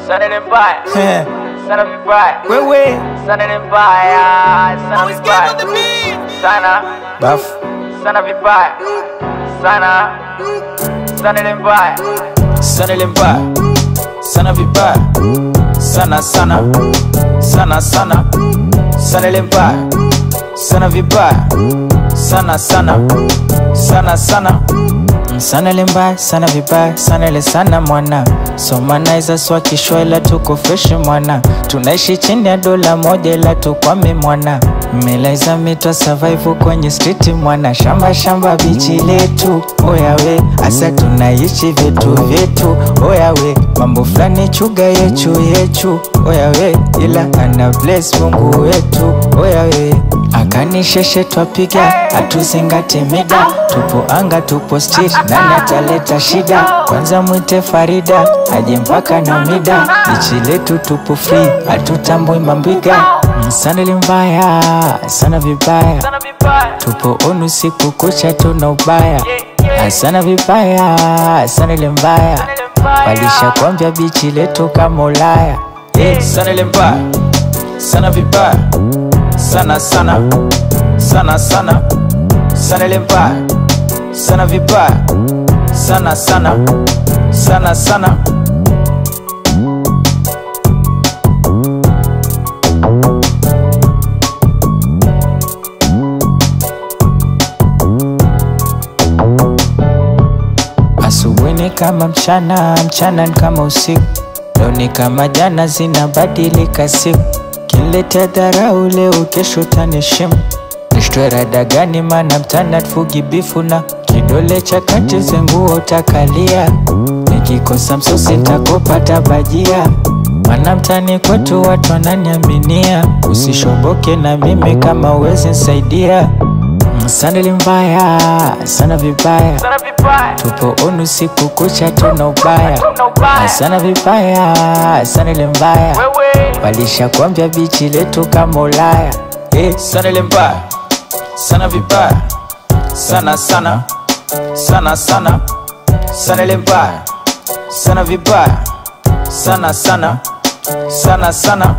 Sana ile mbaya. Sana vibaya. Wewe Sana ile mbaya. Sana vibaya. Sana Baf sana vibaya. Sana ile mbaya. Sana ile mbaya. Sana vibaya. Sana sana. Sana sana. Sana ile mbaya. Sana vibaya. Sana sana. Sana sana. Sana ile mbaya, sana vibaya, sana ile sana mwana. Somaniza swaki shwela tuko fresh mwana. Tunaishi chini ya dola moja ila tukwame mwana. Melaiza mitwa survive kwenye street mwana. Shamba shamba bichi letu, oyawe. Asa tunaishi vitu vyetu, oyawe. Mambo flani chuga yechu, oyawe. Ila ana bless Mungu wetu, oyawe. Akanisheshe twapiga, atuzingate mida. Tupo anga, tupo street, nani ataleta shida? Kwanza mwite Farida, aje mpaka na mida. Ichi letu tupo free, atutambui mambiga. Sana ile mbaya, sana vibaya. Tupo onu siku kucha tuna ubaya. Sana vibaya, sana ile mbaya. Walisha kwambia bichi letu kama Ulaya. Sana ile mbaya, sana vibaya. Sana sana, sana sana. Sana ile mbaya, sana vibaya. Sana sana, sana sana. Asubuhi ni kama mchana, mchana ni kama usiku. Leo ni kama jana, zinabadilika siku. Kileta dharau leo, kesho tanishimu. Nishtwe rada gani mana mtana tufugi bifu na kidole cha kati zenguo utakalia. Nikikosa msosi nitakopata bajia. Mana mtani kwetu watu wananiaminia. Usishoboke na mimi kama uwezi nsaidia. Sana ile mbaya, sana vibaya. Tupo onu siku kucha tuna ubaya. Sana vibaya, sana ile mbaya. Walisha kwambia bichi letu kama Ulaya. Sana ile mbaya, sana vibaya. Sana sana, sana sana. Sana ile mbaya, sana vibaya. Sana sana, sana sana.